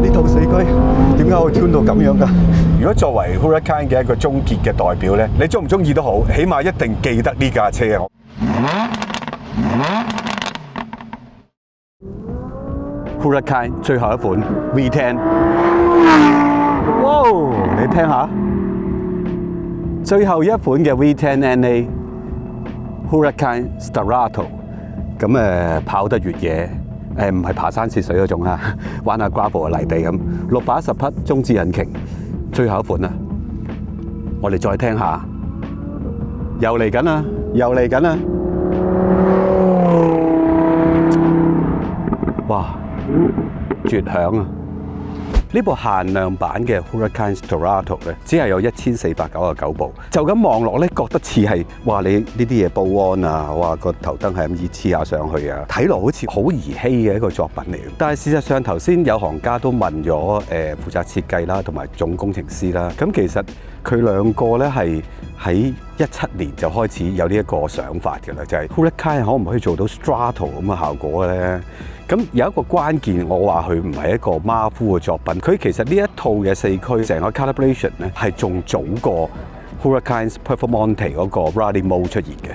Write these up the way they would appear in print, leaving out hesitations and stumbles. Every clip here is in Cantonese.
呢套四驅點解會 tune 到咁樣㗎？如果作為 Huracan 嘅一個終結嘅代表咧，你中唔中意都好，起碼一定記得呢架車啊！Huracan 最後一款 V10， 哇！你聽下，最後一款嘅 V10 NA Huracan Starato， 咁跑得越野。唔係爬山涉水嗰種啊，玩下 gravel 嘅泥地咁，610匹中置引擎，最後一款啦。我哋再聽下，又嚟緊啦，又嚟緊啦！哇，絕響啊！呢部限量版嘅 Huracan Starato 咧，只係有1499部。就咁望落咧，覺得似係話你呢啲嘢報安啊，話個頭燈係咁易黐下上去啊，睇落好似好兒戲嘅一個作品嚟。但係事實上頭先有行家都問咗負責設計啦，同埋總工程師啦。咁其實佢兩個咧係喺17年就開始有呢一個想法嘅啦，就係 Huracan 可唔可以做到 Starato 咁嘅效果嘅咧？咁有一個關鍵，我話佢唔係一個馬虎嘅作品。佢其實呢一套嘅四驅成個 calibration 咧係仲早過 Huracan's Performante 嗰個 Rally Mode 出現嘅。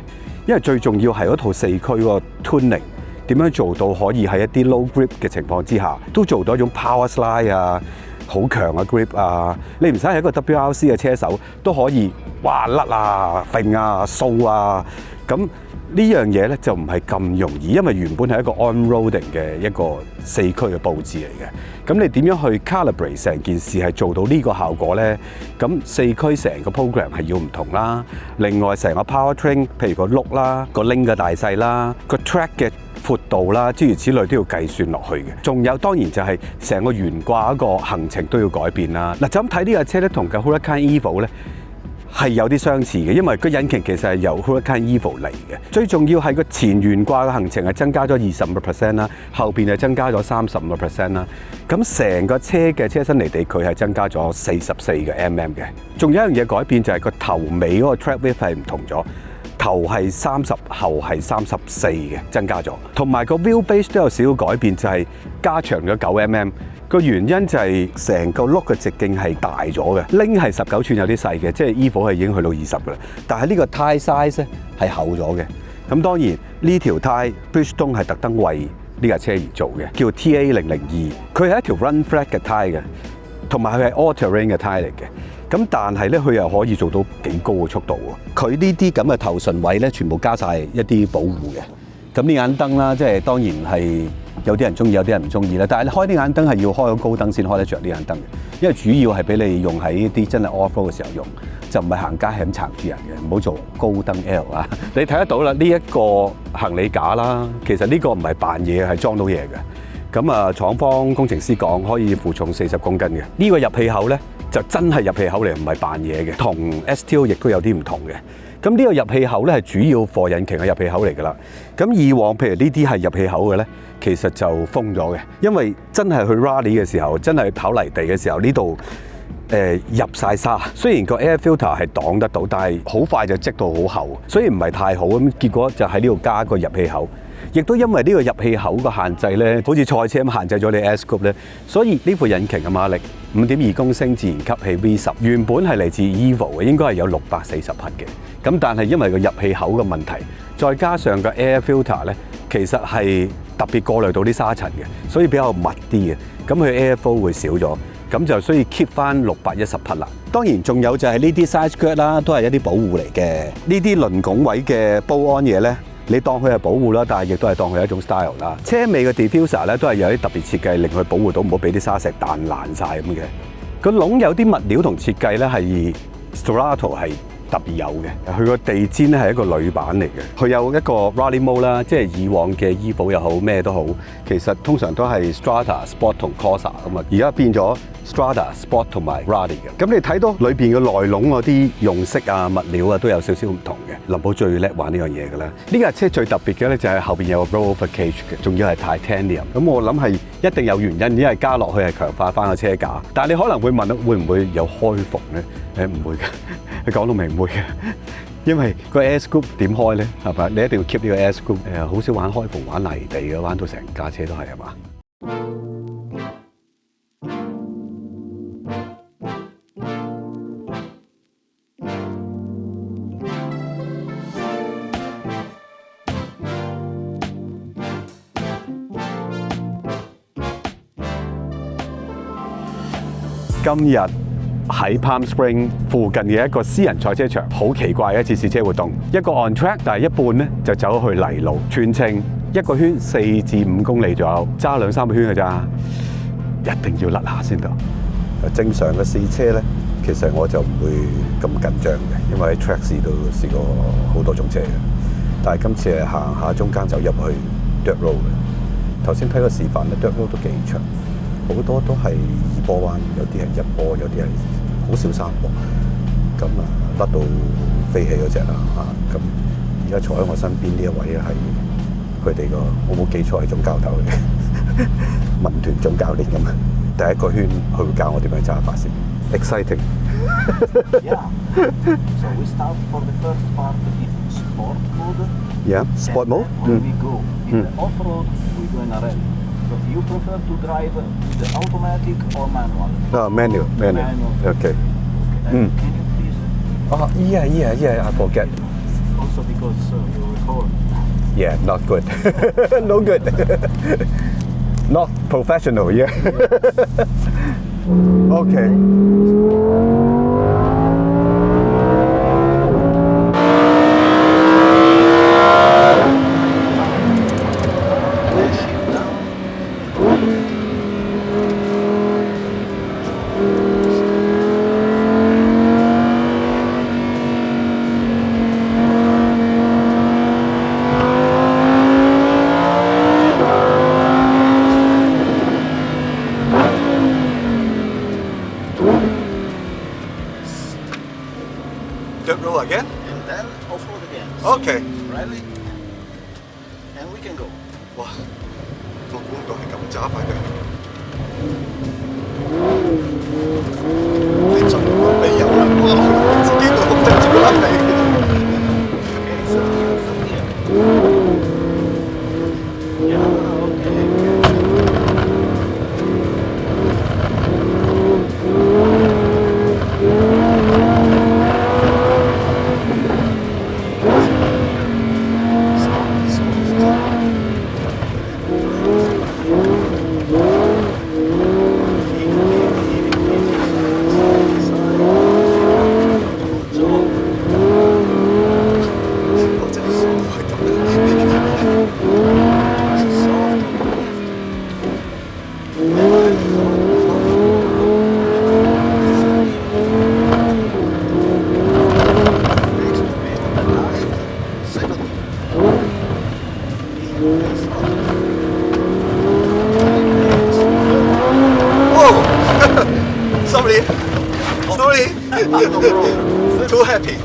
因為最重要係嗰套四驅嗰個 tuning 點樣做到可以喺一啲 low grip 嘅情況之下，都做到一種 power slide 啊，好強嘅 grip 啊。你唔使係一個 WRC 嘅車手都可以，哇甩啊、揈啊、掃啊咁。呢樣嘢咧就唔係咁容易，因為原本係一個 on-roading 嘅一個四驅嘅佈置嚟嘅。咁你點樣去 calibrate 成件事係做到呢個效果咧？咁四驅成個 program 係要唔同啦。另外成個 powertrain， 譬如個轆啦、個 link 嘅大細啦、個 track 嘅闊度啦，諸如此類都要計算落去嘅。仲有當然就係成個懸掛嗰個行程都要改變啦。嗱，就咁睇呢架車咧，同架 Huracan Evo 咧，係有啲相似嘅，因為個引擎其實係由 Huracan Evo 嚟嘅。最重要係個前懸掛嘅行程係增加咗25% 啦，後邊係增加咗35% 啦。咁成個車嘅車身離地距係增加咗44嘅 mm 嘅。仲有一樣嘢改變就係個頭尾嗰個 track width 係唔同咗，頭係30，後係34嘅，增加咗。同埋個 wheelbase 都有少少改變，就係加長咗9 mm。個原因就係成個轆嘅直徑係大咗嘅，拎係19寸有啲細嘅，即係 Evo 係已經去到20㗎啦。但係呢個 tyre size 咧係厚咗嘅。咁當然呢條 tyre Bridgestone 係特登為呢架車而做嘅，叫 TA002。佢係一條 run flat 嘅 tyre嘅，同埋佢係 all terrain 嘅 tyre 嚟嘅。咁但係咧，佢又可以做到幾高嘅速度喎。佢呢啲咁嘅頭唇位咧，全部加晒一啲保護嘅。咁呢眼燈啦，即係當然係。有啲人中意，有啲人唔中意啦。但係你開啲眼燈係要開咗高燈先開得着呢眼燈嘅，因為主要係俾你用喺一啲真係 off-road 嘅時候用，就唔係行街係咁撐住人嘅，唔好做高燈 L 啊！你睇得到啦，呢一個行李架啦，其實呢個唔係扮嘢，係裝到嘢嘅。咁啊，廠方工程師講可以負重40公斤嘅。呢個入氣口咧就真係入氣口嚟，唔係扮嘢嘅，同 STO 亦都有啲唔同嘅。咁呢個入氣口咧係主要貨引擎嘅入氣口嚟㗎啦。咁以往譬如呢啲係入氣口嘅咧，其實就封咗嘅，因為真係去 rally 嘅時候，真係跑泥地嘅時候，呢度入晒沙。雖然個 air filter 係擋得到，但係好快就積到好厚，所以唔係太好。咁結果就喺呢度加個入氣口。亦都因為呢個入氣口個限制咧，好似賽車咁限制咗你 S-Coupe 咧，所以呢副引擎嘅馬力5.2公升自然吸氣 V10，原本係嚟自 Evo 嘅，應該係有640匹嘅。咁但係因為個入氣口嘅問題，再加上個 air filter 咧，其實係特別過濾到啲沙塵嘅，所以比較密啲嘅。咁佢 airflow 會少咗，咁就所以 keep 翻610匹啦。當然仲有就係呢啲 side skirt 啦，都係一啲保護嚟嘅。呢啲輪拱位嘅保安嘢咧，你當佢係保護啦，但係亦都係當佢係一種 style 啦。車尾嘅 diffuser 咧都係有啲特別設計，令佢保護到唔好俾啲沙石彈爛晒咁嘅。個籠有啲物料同設計咧係 Starato 係特別有嘅，佢個地氈咧係一個鋁板嚟嘅，佢有一個 Rally Mode 啦，即係以往嘅 Evo 又好咩都好，其實通常都係 Strata、Sport 同 Corsa 咁啊，而家變咗 Strata、Sport 同埋 Rally 嘅。咁你睇到裏邊嘅內籠嗰啲用色啊、物料啊都有少少唔同嘅。林寶最叻玩呢樣嘢㗎啦。呢架車最特別嘅咧就係後邊有個 rollover cage 嘅，仲要係 titanium。咁我諗係一定有原因，因為加落去係強化翻個車架。但係你可能會問會唔會有開篷咧？唔會嘅。佢講到明唔會嘅，因為個 air scoop 點開咧？係咪？你一定要 keep 呢個 air scoop。好少玩開篷玩泥地嘅，玩到成架車都係係嘛？今日喺 Palm Spring 附近嘅一個私人賽車場，好奇怪嘅一次試車活動。一個 on track，但係一半咧就走去泥路，全程一個圈4至5公里左右，揸2-3個圈嘅咋，一定要甩下先得。正常嘅試車咧，其實我就唔會咁緊張嘅，因為喺 track 試都試過好多種車嘅。但係今次係行下中間就入去 dirt road 嘅。頭先睇個示範咧 ，dirt road 都幾長。好多都係2波彎，有啲係1波，有啲係好少3波。咁啊，甩到飛起嗰隻啦嚇。咁而家坐喺我身邊呢一位係佢哋個，我冇記錯係總教頭嚟嘅，民團總教練咁啊。第一個圈佢會教我點樣揸法先 ，exciting。Yeah. So we start for the first part in sport mode. Yeah, sport mode. When we go in the off-road, we go in a rally. So you prefer to drive the automatic or manual? No, manual. Okay. Can you please? Oh, yeah. I forget. Also because you record. Yeah, not good. No good. Not professional. Yeah. Okay. Dirt road again? And then off-road again. Okay. Rally. And we can go. 哇！我估唔到係咁渣快嘅。你盡管未有啦，哇！自己個控制住甩地。Okay, so here. Yeah, okay. Sorry. Too happy.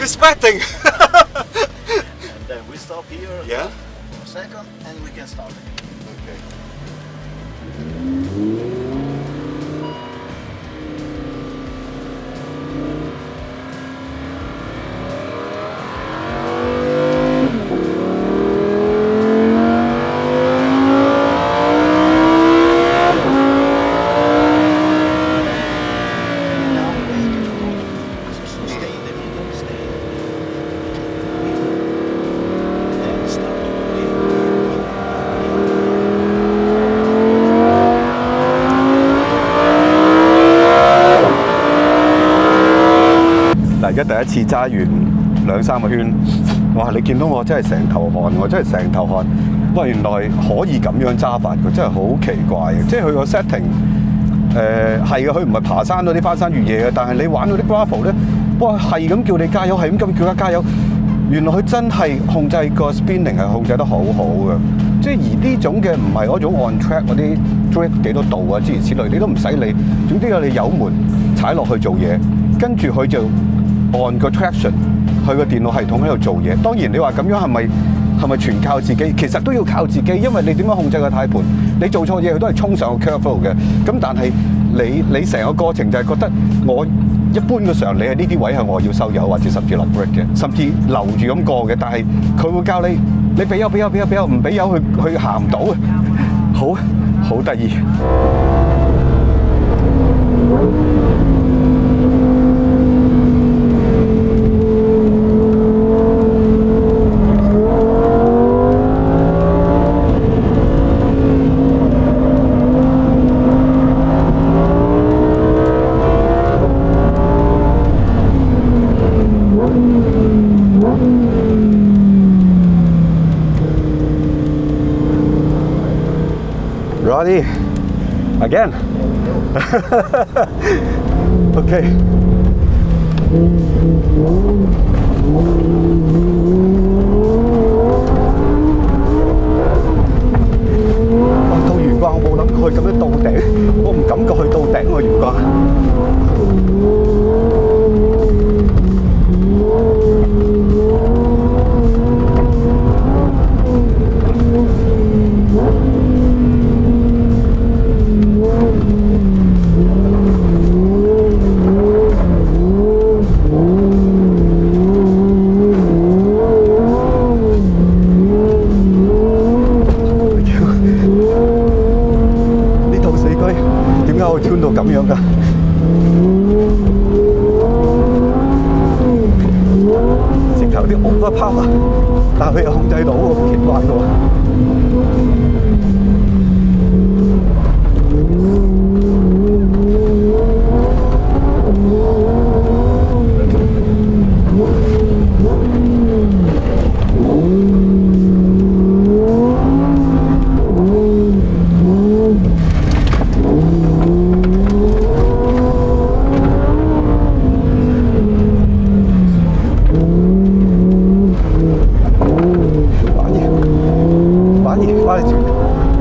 Respecting. And then we stop here. Yeah. For a second, and we can start. Okay. 而家第一次揸完2-3個圈，哇！你見到我真係成頭汗，我真係成頭汗。哇！原來可以咁樣揸法嘅，真係好奇怪嘅。即係佢個 setting，係嘅，佢唔係爬山嗰啲翻山越野嘅，但係你玩嗰啲 gravel 咧，哇！係咁叫你加油，係咁叫佢加油。原來佢真係控制個 spinning 係控制得好好嘅。即係而呢種嘅唔係嗰種 on track 嗰啲 drift 幾多度啊諸如此類，你都唔使理。總之有你油門踩落去做嘢，跟住佢就按個 traction， 佢個電腦系統喺度做嘢。當然你話咁樣係咪全靠自己？其實都要靠自己，因為你點樣控制個軚盤？你做錯嘢佢都係衝上個 curve 度嘅。咁但係你成個過程就係覺得我一般嘅時候，你係呢啲位係我要收油或者甚至落 brake 嘅，甚至留住咁過嘅。但係佢會教你俾油，唔俾油佢行唔到嘅，好得意。Ready? Again? Okay. 到懸掛我冇諗過去咁樣到頂，我唔感覺去到頂個懸掛。穿到咁樣㗎，直頭啲 overpower， 但係佢又控制到喎，好奇怪喎。完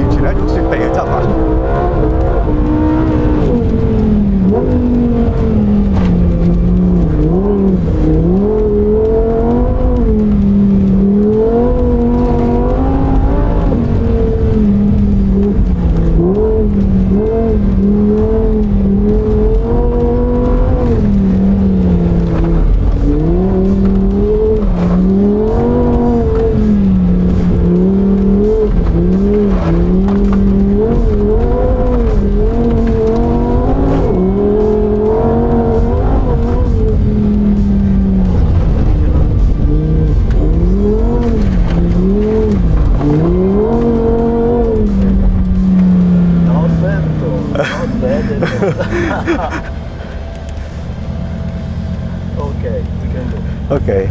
全係一種雪地嘅執法。Okay, we can do. Okay.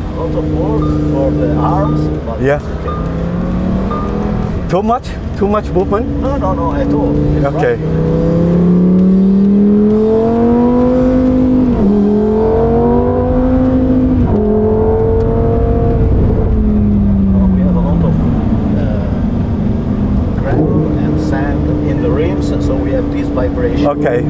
A lot of work for the arms, but Yeah. okay. Too much? Too much movement? No, at all. It's Okay. right. We have a lot of gravel and sand in the rims, so we have this vibration. Okay.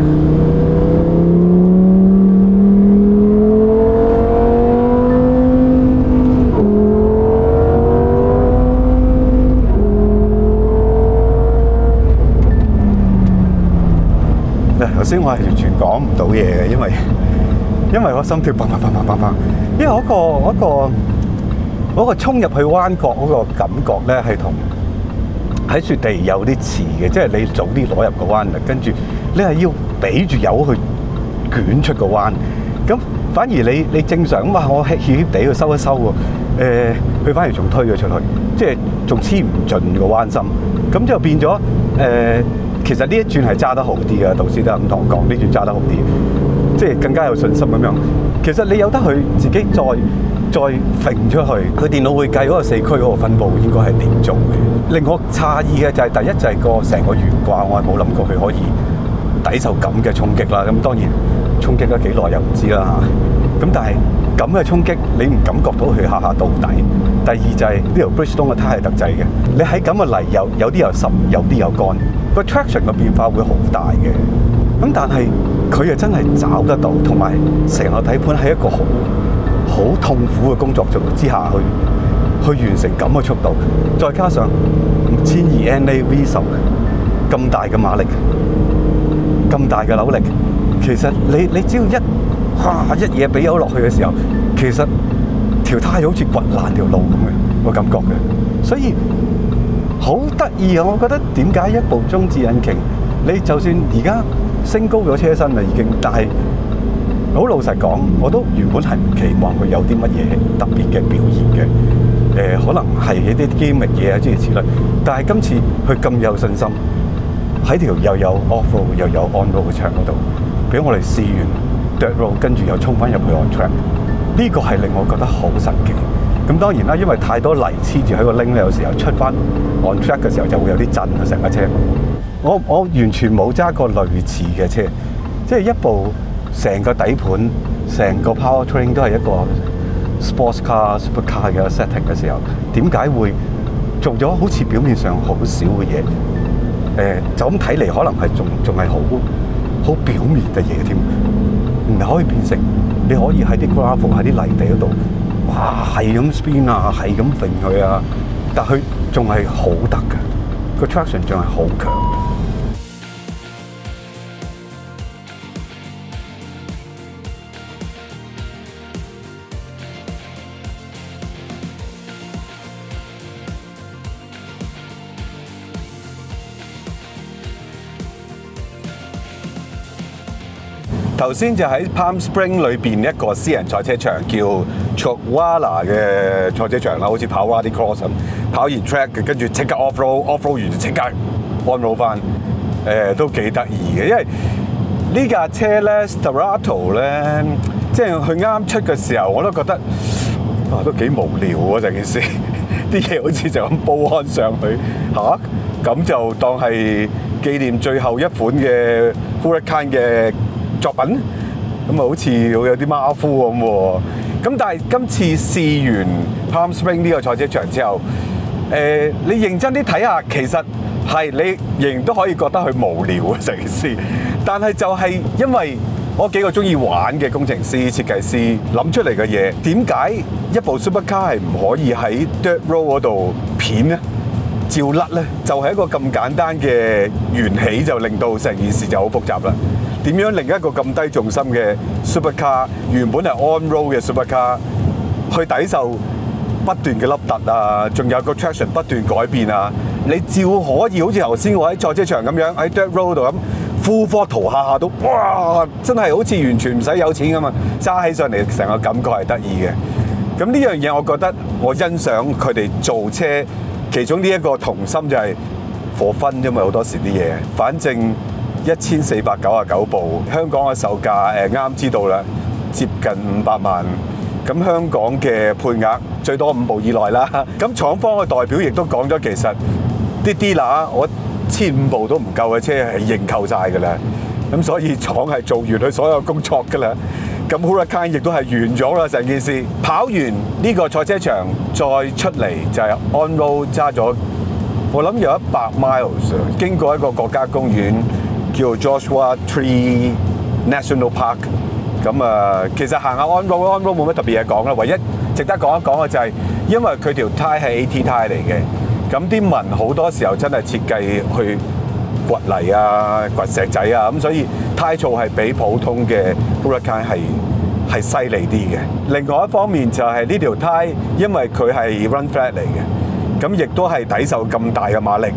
嗱，頭先我係完全講唔到嘢嘅，因為我心跳砰砰砰砰砰砰，因為嗰個衝入去彎角嗰個感覺咧，係同喺雪地有啲似嘅，即係你早啲攞入個彎啦，跟住你係要俾住油去捲出個彎，咁反而你正常咁話，我協協地去收一收喎，佢反而仲推咗出去，即係仲黐唔盡個彎心，咁就變咗其實呢一轉係揸得好啲嘅，導師都係咁同我講，呢轉揸得好啲，即係更加有信心咁樣。其實你有得佢自己再揈出去，佢電腦會計嗰個4區嗰個分佈應該係點做嘅。令我詫異嘅就係第一就係個成個懸掛，我係冇諗過佢可以抵受咁嘅衝擊啦。咁當然衝擊咗幾耐又唔知啦嚇。咁但係咁嘅衝擊，你唔感覺到佢下下到底。第二就係呢條 Bridgestone 嘅胎係特製嘅，你喺咁嘅泥有啲又濕，有啲又乾，個 traction 嘅變化會好大嘅。咁但係佢又真係找得到，同埋成個底盤係一個好痛苦嘅工作之下去完成咁嘅速度，再加上1200 NA V10咁大嘅馬力，咁大嘅扭力，其實你只要一嘢俾油落去嘅時候，其實條胎好似掘爛條路咁嘅個感覺嘅，所以好得意啊！我覺得點解一部中置引擎，你就算而家升高咗車身啦已經，但係好老實講，我都原本係唔期望佢有啲乜嘢特別嘅表現嘅。可能係一啲機密嘢啊諸如此類，但係今次佢咁有信心，喺條又有 off-road 又有 on-road 嘅場嗰度，俾我哋試完 dirt road， 跟住又衝翻入去 on track， 呢個係令我覺得好神奇。咁當然啦，因為太多泥黐住喺個 link 咧，有時候出翻 on track 嘅時候就會有啲震啊成架車。我完全冇揸過類似嘅車，即係一部成個底盤、成個 powertrain 都係一個 sports car、supercar 嘅 setting 嘅時候，點解會做咗好似表面上好少嘅嘢？就咁睇嚟，可能係仲係好表面嘅嘢添，唔係可以變成你可以喺啲 gravel 喺啲泥地嗰度，哇係咁 spin 啊，係咁揈佢啊，但佢仲係好得嘅，個 traction 仲係好強。頭先就喺 Palm Spring 裏邊一個私人賽車場叫 Chukwala 嘅賽車場啦，好似跑 Rally Cross 咁，跑完 track 跟住即刻 off-road 完就即刻 on-road 翻，都幾得意嘅，因為呢架車咧 Starato 咧，即係佢啱出嘅時候，我都覺得都幾無聊啊成件事，啲嘢好似就咁煲安上去嚇，咁就當係紀念最後一款嘅 Huracan 嘅作品，咁啊好似會有啲馬虎咁喎。咁但係今次試完 Palm Spring 呢個賽車場之後，你認真啲睇下，其實係你仍然都可以覺得佢無聊啊成件事。但係就係因為我幾個鍾意玩嘅工程師、設計師諗出嚟嘅嘢，點解一部 Supercar 係唔可以喺 Dirt Road 嗰度片呢？照甩咧，就係一個咁簡單嘅緣起，就令到成件事就好複雜啦。點樣令一個咁低重心嘅 supercar， 原本係 on-road 嘅 supercar， 去抵受不斷嘅凹凸啊，仲有個 traction 不斷改變啊？你照可以好似頭先我喺賽車場咁樣喺 dirt road 度咁 full throttle 下都哇，真係好似完全唔使有錢咁啊！揸起上嚟成個感覺係得意嘅。咁呢樣嘢我覺得我欣賞佢哋做車，其中呢一個童心就係火分啫嘛，好多時啲嘢，反正。1499部，香港嘅售價啱知道啦，接近500萬。咁香港嘅配額最多5部以內啦。咁廠方嘅代表亦都講咗，其實啲 dealer 我1500部都唔夠嘅車係認購晒㗎啦。咁所以廠係做完佢所有工作㗎啦。咁 Huracan 亦都係完咗啦，成件事跑完呢個賽車場，再出嚟就係 on road 揸咗，我諗有100 miles， 經過一個國家公園。叫 Joshua Tree National Park， 咁其實行下 on road 冇乜特別嘢講啦，唯一值得講一講嘅就係，因為佢條胎係 AT 胎嚟嘅，咁啲紋好多時候真係設計去掘泥啊、掘石仔啊，咁所以胎噪係比普通嘅 Huracan 係犀利啲嘅。另外一方面就係呢條胎，因為佢係 run flat 嚟嘅，咁亦都係抵受咁大嘅馬力。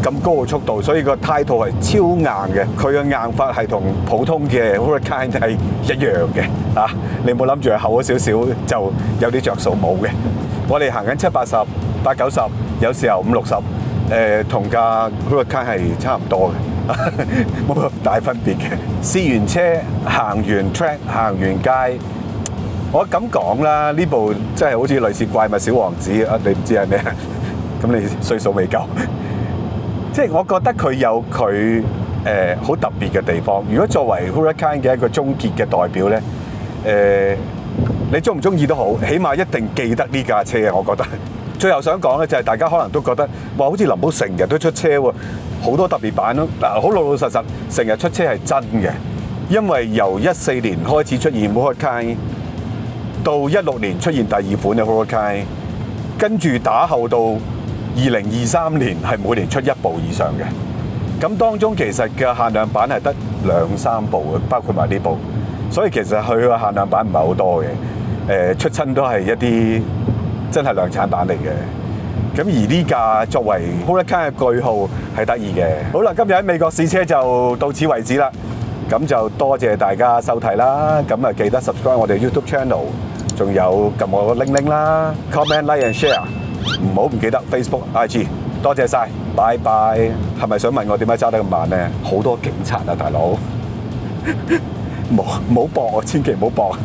咁高嘅速度，所以個胎套係超硬嘅，佢嘅硬法係同普通嘅 Huracan 係一樣嘅嚇。你冇諗住係厚咗少少就有啲着數，冇嘅。我哋行緊780、890，有時候560，同架 Huracan 係差唔多嘅冇咁大分別嘅。試完車，行完 track， 行完街，我咁講啦，呢部真係好似類似怪物小王子啊！你唔知係咩？咁你歲數未夠，即係我覺得佢有佢好特別嘅地方。如果作為 Huracan 嘅一個終結嘅代表咧，你中唔中意都好，起碼一定記得呢架車啊！我覺得。最後想講咧，就係大家可能都覺得哇，好似林寶成日都出車喎，好多特別版咯。嗱，好老老實實，成日出車係真嘅，因為由14年開始出現 Huracan， 到16年出現第2款嘅 Huracan， 跟住打後到2023年係每年出1部以上嘅。咁當中其實嘅限量版係得2-3部嘅，包括埋呢部，所以其實佢嘅限量版唔係好多嘅。出親都係一啲真係量產版嚟嘅，咁而呢架作為 Huracan 嘅句號係得意嘅。好啦，今日喺美國試車就到此為止啦，咁就多謝大家收睇啦，咁啊記得 subscribe 我哋 YouTube channel， 仲有撳我個鈴鈴啦 ，comment like and share， 唔好唔記得 Facebook IG， 多謝晒，拜拜。係咪想問我點解揸得咁慢咧？好多警察啊，大佬，唔好搏我，千祈唔好搏。